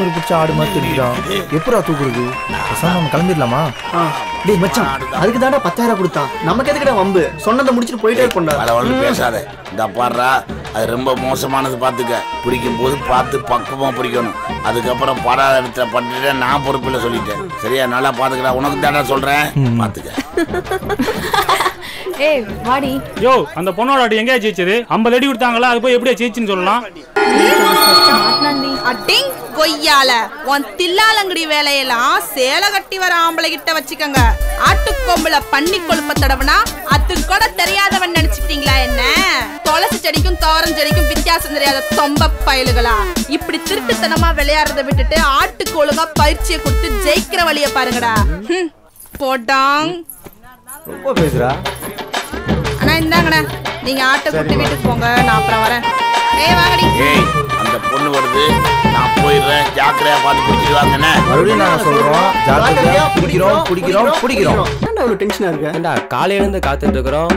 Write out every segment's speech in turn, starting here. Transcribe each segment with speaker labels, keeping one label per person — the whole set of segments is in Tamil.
Speaker 1: திமிரு பிடிச்ச ஆடு மாதிரி தெரிஞ்சிடும். எப்படா தூக்குறது? நம்ம கிளம்பிடலாமா?
Speaker 2: டேய் மச்சான், அதுக்கு தானே 10,000 கொடுத்தான். நமக்கு எதுக்குடா வம்பு? சொன்னதை முடிச்சுட்டு போயிட்டே இருக்கோம்டா.
Speaker 3: அதை ஒன்றும் பேசாத. இந்த பாடுறா, அது ரொம்ப மோசமானது. பார்த்துக்க, பிடிக்கும் போது பார்த்து பக்குவமாக பிடிக்கணும். அதுக்கப்புறம் படாத இடத்துல பண்ணிட்டு நான் பொறுப்பில் சொல்லிட்டேன். சரியா? நல்லா பார்த்துக்கிறா. உனக்கு தானே சொல்கிறேன், பார்த்துக்க.
Speaker 4: ஏய் வாடி.
Speaker 5: யோ, அந்த பொண்ணோட அடி எங்கேயா ஜெயிச்சது? 50 அடி கொடுத்தாங்களா, அது போய் எப்படியா ஜெயிச்சுன்னு சொல்லலாம்?
Speaker 6: அடி கொய்யால உன் தில்லாலங்கடி வேலையெல்லாம் சேலை கட்டி வர ஆம்பளை கிட்ட வச்சுக்கோங்க. ஆட்டுக்கொம்புல பண்ணி கொழுப்ப தடவுனா அது கூட தெரியாதவன் நினைச்சிட்டீங்களா என்ன? துளசி செடிக்கும் தோரம் செடிக்கும் வித்தியாசம் தெரியாத தொம்ப பயலுகளா? இப்படி திருட்டுத்தனமா விளையாடுறத விட்டுட்டு ஆட்டுக்கு ஒழுங்கா பயிற்சியை கொடுத்து ஜெயிக்கிற வழிய பாருங்கடா. போடாங்
Speaker 1: ரொம்ப பேசுறா.
Speaker 6: அண்ணா இந்தாங்கண்ணா, நீங்க ஆட்டை கூட்டி வீட்டுக்கு போங்க, நான் அப்புறம் வரேன். ஏய் வாங்கடி.
Speaker 3: ஏய், அந்த பொண்ணு வருது, நான் போயிடுறேன். ஜாக்கிரதையா பார்த்து பிடிச்சிருவாங்கண்ணே.
Speaker 1: மறுபடியும் நாங்கள் சொல்கிறோம், ஜாக்கிரதையா பிடிக்கிறோம்.
Speaker 2: ஏன்டா அவ்வளோ டென்ஷனாக இருக்கு?
Speaker 7: ஏண்டா காலையிலேருந்து காத்துட்டு இருக்கிறோம்.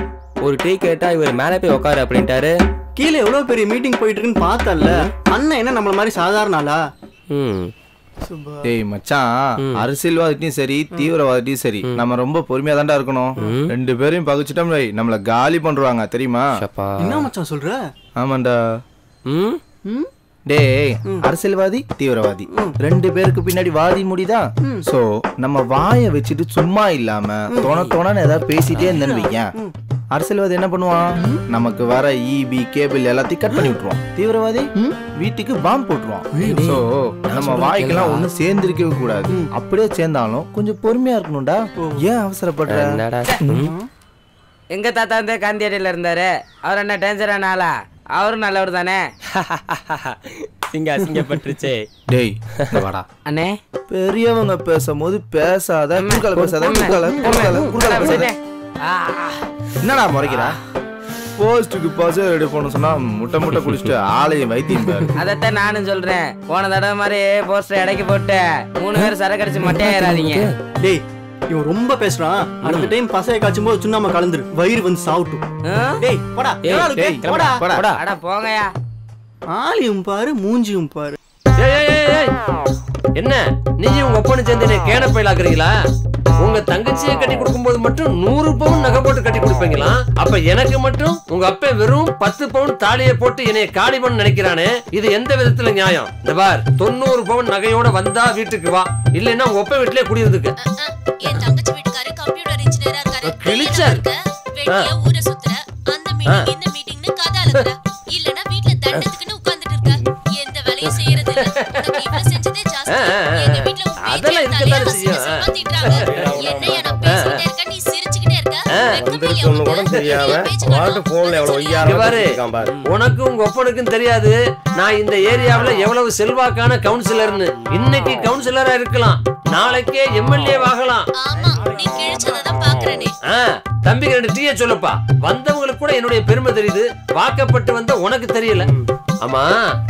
Speaker 7: ஒரு டீ கேட்டா இவர் மேலே போய் உட்காரு அப்படின்ட்டாரு.
Speaker 2: கீழே எவ்வளோ பெரிய மீட்டிங் போயிட்டு இருக்குன்னு பார்த்தல. அண்ணன் என்ன நம்மள மாதிரி சாதாரண ஆளா?
Speaker 1: டேய் மச்சான், அரசியல்வாதிட்டையும் சரி தீவிரவாதிட்டையும் சரி நம்ம ரொம்ப பொறுமையா தான்டா இருக்கணும். 2 பேரையும் பகிச்சிட்டோம் நம்மள காலி பண்றாங்க தெரியுமா?
Speaker 2: என்ன மச்சான் சொல்ற?
Speaker 1: ஆமாண்டா. டேய், அரசியல்வாதி தீவிரவாதி 2 பேருக்கு பின்னாடி வாதி முடிதான். சோ நம்ம வாயை வச்சுட்டு சும்மா இல்லாம தோணன்னு ஏதாவது பேசிட்டே இருந்தேன்னு வையேன், அரசியல்வாதி என்ன பண்ணுவான்? நமக்கு வர ஈபி கேபிள் எல்லாத்தையும் கட் பண்ணி விட்டுருவான். தீவிரவாதி வீட்டுக்கு பாம்பு போட்டுருவான். சோ நம்ம வாய்க்கெல்லாம் ஒண்ணு சேர்ந்திருக்கவே கூடாது. அப்படியே சேர்ந்தாலும் கொஞ்சம் பொறுமையா இருக்கணும்டா. ஏன் அவசரப்படுற?
Speaker 8: எங்க தாத்தா வந்து காந்தியடியில இருந்தாரு, அவர் என்ன டேஞ்சரான ஆளா? அவரும் நல்லவர் தானே.
Speaker 7: சிங்கப்பட்டுருச்சே.
Speaker 1: டேய் வாடா.
Speaker 8: அண்ணே,
Speaker 1: பெரியவங்க பேசும்போது பேசாத. என்னடா முறைக்கிறா? போஸ்ட்டுக்கு பஸ் ரெடி பண்ண சொன்னா முட்டை குடிச்சிட்டு ஆளையும் வைத்தியம் பாரு.
Speaker 8: அதத்தான் நானும் சொல்றேன். போன தடவை மாதிரி போஸ்டர் இடைக்கு போட்டு 3 பேர் சரக்கு அடிச்சு மட்டையாயிராதீங்க.
Speaker 2: டேய், இவன் ரொம்ப பேசுறான். அடுத்த டைம் பசைய காய்ச்சும் போது சுண்ணாம கலந்துரு, வயிறு வந்து சாவுட்டும். டேய் போடா, போடா.
Speaker 8: அட போங்கயா.
Speaker 2: ஆளியும் பாரு, மூஞ்சியும் பாரு.
Speaker 9: என்ன நீங்க உங்க ஒப்பனை சேர்ந்து கேன பயிலாக்குறீங்களா? உங்க தங்கச்சியை கட்டி கொடுக்கும்போது மட்டும் 100 பவுன் நகை போட்டு கட்டி கொடுப்பீங்களா? அப்ப எனக்கு மட்டும் உங்க அப்பா வெறும் 10 பவுன் தாலியை போட்டு என்னைய காலி பண்ண நினைக்கிறானே, இது எந்த விதத்துல நியாயம்? இந்த பார், 90 பவுன் நகையோட வந்தா வீட்டுக்கு வா, இல்லன்னா உங்க ஒப்ப வீட்லயே குடியிருந்துக்கு.
Speaker 10: என் தங்கச்சி வீட்டுக்காரரு கம்ப்யூட்டர் இன்ஜினியரா இருக்காரு.
Speaker 9: கிழிச்சார்.
Speaker 10: வெளிய ஊர சுத்துற, அந்த மீட்டிங் இந்த மீட்டிங்னு கதை அலக்குற, இல்லனா வீட்ல தண்டத்துக்குன்னு உட்கார்ந்துட்டு இருக்க. எந்த வேலையும் செய்யறது இல்ல. உனக்கு இவ்ளோ செஞ்சதே ஜாஸ்தி. எங்க வீட்ல
Speaker 9: அதெல்லாம் இருக்கதான் செய்யும்.
Speaker 10: என்னையா நான் பேசிட்டே இருக்க, நீ சிரிச்சுக்கிட்டே இருக்க.
Speaker 9: உனக்கு உங்க ஒப்பனுக்கும் தெரியாது நான் இந்த ஏரியாவுல எவ்வளவு செல்வாக்கான கவுன்சிலர்னு. இன்னைக்கு கவுன்சிலரா இருக்கலாம், நாளைக்கே எம்எல்ஏ ஆகலாம்.
Speaker 10: ஆமா, நீ கிழிச்சதான் பாக்குறேனே.
Speaker 9: தம்பிக்கு 2 டீயை சொல்லப்பா. வந்தவங்களுக்கு கூட என்னுடைய பெருமை தெரியுது, வாக்கப்பட்டு வந்த உனக்கு தெரியல. ஆமா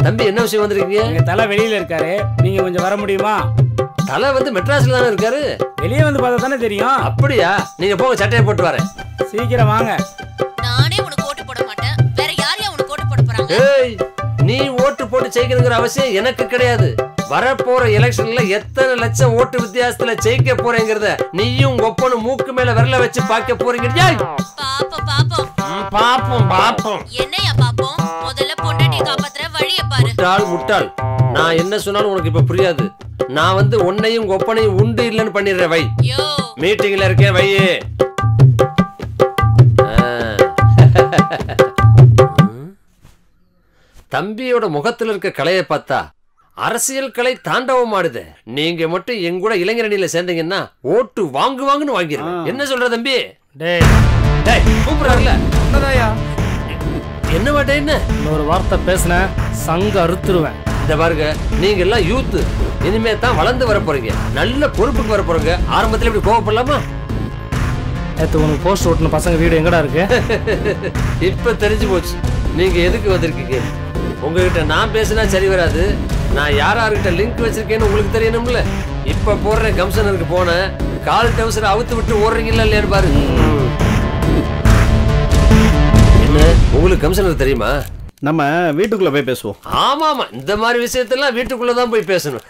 Speaker 9: தம்பி, என்ன விஷயம் வந்திருக்கீங்க?
Speaker 5: எங்க தலை வெளியில இருக்காரு, நீங்க கொஞ்சம் வர முடியுமா?
Speaker 9: தலை வந்து மெட்ராஸ்ல தானே இருக்காரு.
Speaker 5: வெளியே வந்து பார்த்தா தானே தெரியும்.
Speaker 9: அப்படியா? நீங்க போங்க, சட்டையை போட்டு வரேன்.
Speaker 5: சீக்கிரம் வாங்க.
Speaker 10: நானே உனக்கு ஓட்டு போட மாட்டேன், வேற யாரையா உனக்கு ஓட்டு போட போறாங்க?
Speaker 9: ஏய், நீ ஓட்டு போட்டு ஜெயிக்கணுங்கிற அவசியம் எனக்கு கிடையாது. வரப்போற எலெக்ஷன்ல எத்தனை லட்சம் ஓட்டு வித்தியாசத்துல ஜெயிக்க போறேங்கிறத நீயும் ஒப்பனும் மூக்கு மேல விரல வச்சு பார்க்க போறீங்க. பாப்போம்.
Speaker 10: என்னையா பாப்போம்? முதல்ல பொண்டாட்டியை காப்பாத்துற வழியை பாரு.
Speaker 9: முட்டாள், நான் என்ன சொன்னாலும் உனக்கு இப்ப புரியாது. நான் வந்து உன்னையும் ஒப்பனையும் உண்டு இல்லன்னு பண்ணிடுறேன். வை, மீட்டிங்ல இருக்கேன், வை. தம்பியோட முகத்துல இருக்க கலையை பார்த்தா அரசியல் கலை தாண்டவம் ஆடுது. நீங்க மட்டும் எங்க கூட இளைஞரணியில சேர்ந்தீங்கன்னா ஓட்டு வாங்குன்னு வாங்கிடுவேன். என்ன சொல்ற தம்பி? கூப்பிடுறாருல என்ன வாட்டேன்னு
Speaker 5: ஒரு வார்த்தை பேசின சங்க அறுத்துருவேன்.
Speaker 9: இந்த பாருங்க, நீங்க எல்லாம் யூத், இனிமே தான் வளர்ந்து வர போறீங்க, நல்ல பொறுப்புக்கு வர போறீங்க. ஆரம்பத்துல இப்படி கோவப்படலாமா?
Speaker 5: நேத்து உனக்கு போஸ்ட் ஓட்டுன பசங்க வீடு எங்கடா இருக்கு?
Speaker 9: இப்ப தெரிஞ்சு போச்சு நீங்க எதுக்கு வந்திருக்கீங்க. உங்ககிட்ட நான் பேசினா சரி வராது. நான் யார்கிட்ட லிங்க் வச்சிருக்கேன்னு உங்களுக்கு தெரியணும்ல. இப்ப போடுற கமிஷனருக்கு போன கால் டவுசரை அவுத்து விட்டு ஓடுறீங்களா இல்லையான்னு பாருங்க. என்ன உங்களுக்கு கமிஷனர் தெரியுமா?
Speaker 2: நம்ம வீட்டுக்குள்ள போய் பேசுவோம்.
Speaker 9: ஆமா ஆமா, இந்த மாதிரி விஷயத்தெல்லாம் வீட்டுக்குள்ளதான் போய் பேசணும்.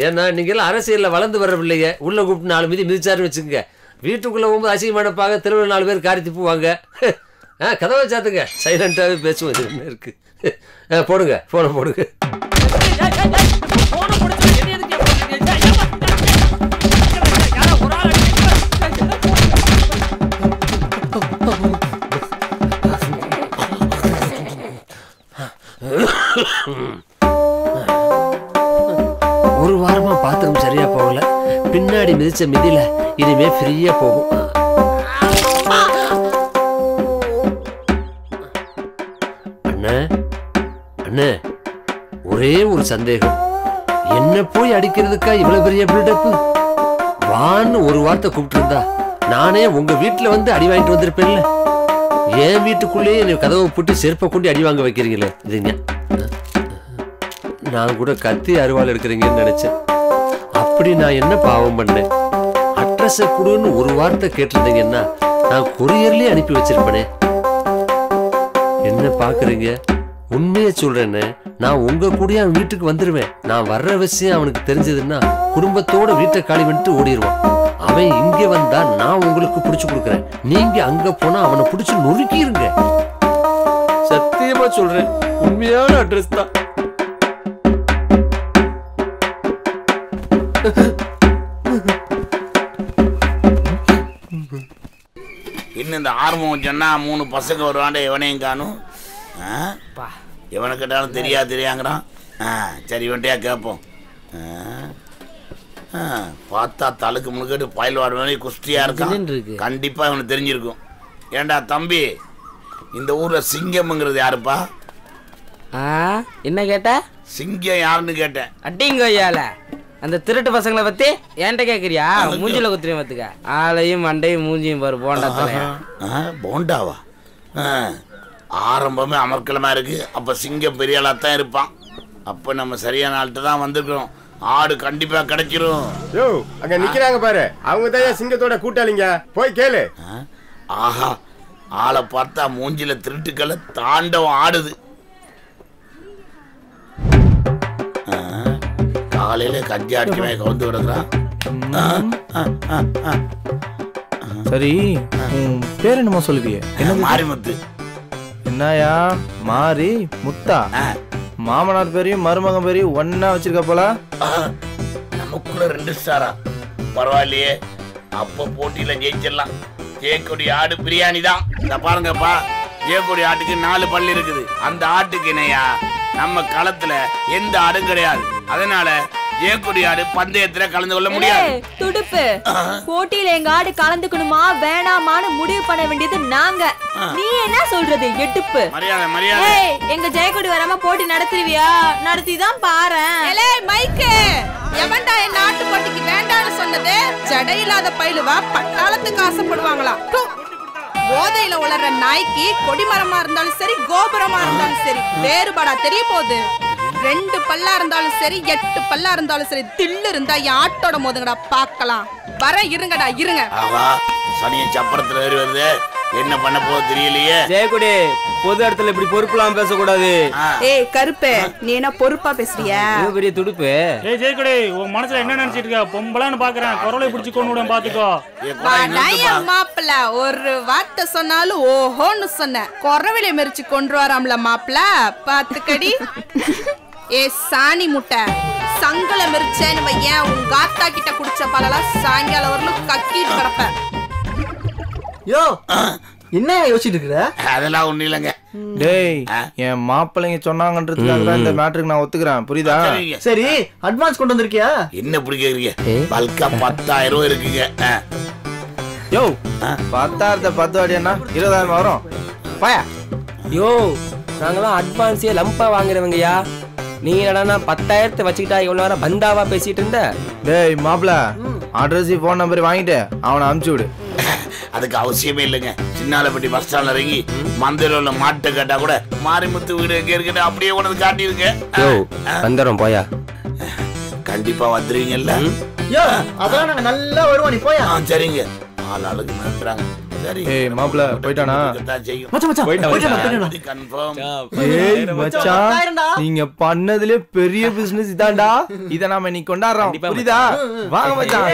Speaker 9: ஏன்னா நீங்க எல்லாம் அரசியல்ல வளர்ந்து வர்ற பிள்ளைங்க. உள்ள கூப்பிட்டு 4 மிதி மிதிச்சாருன்னு வச்சுக்கோங்க, வீட்டுக்குள்ள போகும்போது அசிங்கமா நடப்பாங்க, தெருவில் 4 பேர் காரி திப்புவாங்க. கதவை சாத்துங்க, சைலண்டாவே பேசுவோம். இது என்ன இருக்கு? போடுங்க, போனை போடுங்க. ஒரு வாரமா பாத்ரூம் சரியா போகல, பின்னாடி மிதிச்ச மிதில இனிமே ஃப்ரீயா போகும். அண்ணே அண்ணே, ஒரே ஒரு சந்தேகம், என்ன போய் அடிக்கிறதுக்கா இவ்வளவு பெரிய பில்டப்? வான்னு ஒரு வார்த்தை கூப்பிட்டு இருந்தா நானே உங்க வீட்டுல வந்து அடி வாங்கிட்டு வந்திருப்பேன்ல. என் வீட்டுக்குள்ளேயே என்னை கதவை போட்டு செருப்பை கொண்டு அடி வாங்க வைக்கிறீங்களே, இதுங்க. நான் கூட கத்தி அருவாள் எடுக்கிறீங்கன்னு நினைச்சேன். அப்படி நான் என்ன பாவம் பண்ணேன்? அட்ரஸை கொடுன்னு ஒரு வார்த்தை கேட்டிருந்தீங்கன்னா நான் கொரியர்லயே அனுப்பி வச்சிருப்பேனே. என்ன பாக்குறீங்க? உண்மையை சொல்றேன்னு, நான் உங்க கூட அவன் வீட்டுக்கு வந்துருவேன். நான் வர்ற விஷயம் அவனுக்கு தெரிஞ்சதுன்னா குடும்பத்தோட வீட்டை காலி பண்ணிட்டு ஓடிடுவான். அவன் இங்க வந்தா நான் உங்களுக்கு பிடிச்சு கொடுக்குறேன், நீங்க அங்க போனா அவனை பிடிச்சு நொறுக்கிருங்க. சத்தியமா சொல்றேன், உண்மையான அட்ரஸ் தான்.
Speaker 3: இன்னும் இந்த ஆர்வம் சொன்னா 3 பசங்க வருவாண்ட, எவனையும் காணும். எவனை கேட்டாலும் தெரியாங்கிறான். சரி இவன்ட்டையா கேட்போம். பார்த்தா தலுக்கு முழுக்கட்டு பாயில் வாடுவானே குஸ்தியா இருக்கான். கண்டிப்பா இவனுக்கு தெரிஞ்சிருக்கும். ஏண்டா தம்பி, இந்த ஊர்ல சிங்கம்ங்கிறது யாருப்பா?
Speaker 8: என்ன கேட்ட?
Speaker 3: சிங்கம் யாருன்னு கேட்டேன்.
Speaker 8: அட்டிங்க ஐயால அந்த திருட்டு பசங்களை பத்தி என்கிட்ட கேக்குறியா? மூஞ்சில குத்துறேன் பார்த்துக்க. ஆளையும் மண்டையும் மூஞ்சியும் பாரு, போண்டா
Speaker 3: போண்டாவா? ஆரம்பமே அமர்க்கலமா இருக்கு. அப்ப சிங்கம் பெரிய ஆளா தான் இருப்பான். அப்ப நம்ம சரியான ஆள்கிட்ட தான் வந்திருக்கிறோம். ஆடு கண்டிப்பா கிடைச்சிரும்.
Speaker 4: யோ, அங்க நிக்கிறாங்க பாரு, அவங்க தான் சிங்கத்தோட கூட்டாளிங்க, போய் கேளு.
Speaker 3: ஆஹா, ஆளை பார்த்தா மூஞ்சில திருட்டுக்களை தாண்டவம் ஆடுது. காலையில கஞ்சி அடிக்கவே கவுந்து விடுறான்.
Speaker 1: சரி, பேர் என்னமோ சொல்லுவியே?
Speaker 3: என்ன? மாரிமுத்து.
Speaker 1: என்னயா மாறி முத்தா? மாமனார் பேரையும் மருமகன் பேரையும் ஒன்னா வச்சிருக்க போல.
Speaker 3: நமக்குள்ள 2 ஸ்டாரா? பரவாயில்லையே, அப்ப போட்டியில ஜெயிச்சிடலாம். ஜெயக்கொடி ஆடு பிரியாணி தான். இந்த பாருங்கப்பா, ஜெயக்கொடி ஆட்டுக்கு 4 பல்லு இருக்குது. அந்த ஆட்டுக்கு இணையா நம்ம களத்துல எந்த ஆடும் கிடையாது. அதனால ஜெயக்கொடி ஆடு பந்தயத்துல கலந்து கொள்ள முடியாது.
Speaker 11: துடுப்பு போட்டியில எங்க ஆடு கலந்துக்கணுமா வேணாமான்னு முடிவு பண்ண வேண்டியது நாங்க. நீ என்ன சொல்றது எடுப்பு?
Speaker 3: மரியாதை மரியாதை.
Speaker 11: எங்க ஜெயக்கொடி வராம போட்டி நடத்துறியா? நடத்திதான் பாரு.
Speaker 6: மைக்கு, எவன்டா என் நாட்டு போட்டிக்கு வேண்டான்னு சொன்னது? ஜடை இல்லாத பயிலுவா பட்டாளத்துக்கு ஆசைப்படுவாங்களா? போதையில உளற நாய்க்கு கொடிமரமா இருந்தாலும் சரி, கோபுரமா இருந்தாலும் சரி வேறுபாடா தெரிய போகுது. 2 பல்லா இருந்தாலும் சரி, 8 பல்லா இருந்தாலும் சரி, தில்லு இருந்தா என் ஆட்டோட மோதுங்கடா பாக்கலாம். வர இருங்கடா இருங்க.
Speaker 3: ஆவா, சனிய சப்பரத்துல ஏறி வருது. என்ன பண்ண போகுது தெரியலையே.
Speaker 7: ஜெயக்குடி, பொது இடத்துல இப்படி பொறுப்புலாம் பேசக்கூடாது.
Speaker 6: ஏய் கருப்பே, நீ என்ன பொறுப்பா பேசுறியா?
Speaker 7: பெரிய துடுப்பு.
Speaker 5: ஏய் ஜெயக்குடி, உன் மனசுல என்ன நினைச்சிட்டு இருக்க? பொம்பளான்னு பாக்குறேன், குரலை பிடிச்சு கொண்டு விட பாத்துக்கோ.
Speaker 6: மாப்பிள்ள ஒரு வார்த்தை சொன்னாலும் ஓஹோன்னு சொன்ன, குறவில மெரிச்சு கொண்டு வராமல மாப்பிள்ள பாத்துக்கடி. ஏ சாணி முட்டை, சங்கல மெரிச்சேன்னு வையன், உங்க ஆத்தா கிட்ட குடிச்ச பாலெல்லாம் சாயங்காலம் வரலும் கக்கிட்டு கிடப்ப.
Speaker 2: யோ, என்ன யோசிச்சுட்டு இருக்கிற?
Speaker 3: அதெல்லாம் ஒண்ணு இல்லைங்க.
Speaker 1: டேய், என் மாப்பிள்ளைங்க சொன்னாங்கன்றதுக்காக தான் இந்த மேட்டருக்கு நான் ஒத்துக்கிறேன், புரியுதா?
Speaker 2: சரி, அட்வான்ஸ் கொண்டு வந்திருக்கியா?
Speaker 3: என்ன பிடிக்கிறீங்க? பல்கா 10,000 ரூபாய் இருக்குங்க.
Speaker 1: யோ, 10,000 10 வாடியாண்ணா 20,000 வரும்.
Speaker 7: பாயா யோ, நாங்களாம் அட்வான்ஸே லம்பா வாங்குறவங்கயா. நீ என்னடா 10,000 வச்சுக்கிட்டா இவ்வளவு நேரம் பந்தாவா பேசிட்டு இருந்த?
Speaker 1: டேய் மாப்பிள்ள, அட்ரஸ் போன் நம்பர் வாங்கிட்டு அவனை அனுப்பிச்சு விடு.
Speaker 3: அதுக்கு அவசியமே இல்லைங்க. சின்னாலப்பட்டி பஸ் ஸ்டாண்ட்ல இறங்கி மந்திரில உள்ள மாட்டை கேட்டா கூட மாரிமுத்து வீடு எங்க இருக்குன்னு அப்படியே கொண்டு காட்டிருங்க.
Speaker 7: வந்துடும் போயா.
Speaker 3: கண்டிப்பா வந்துருவீங்கல்ல?
Speaker 2: அதெல்லாம் நாங்க நல்லா வருவோம், நீ போயா.
Speaker 3: சரிங்க. ஆளுக்கு நிறுத்துறாங்க.
Speaker 1: ஏய் மாப்ள போய்ட்டானா
Speaker 3: கன்ஃபார்ம்.
Speaker 1: ஏய் மச்சான் நீங்க பண்ணதுல பெரிய பிசினஸ் இதான்டா. இத நாம இன்னைக்கு கொண்டாடுறோம். புரியுதா? வாங்க மச்சான்.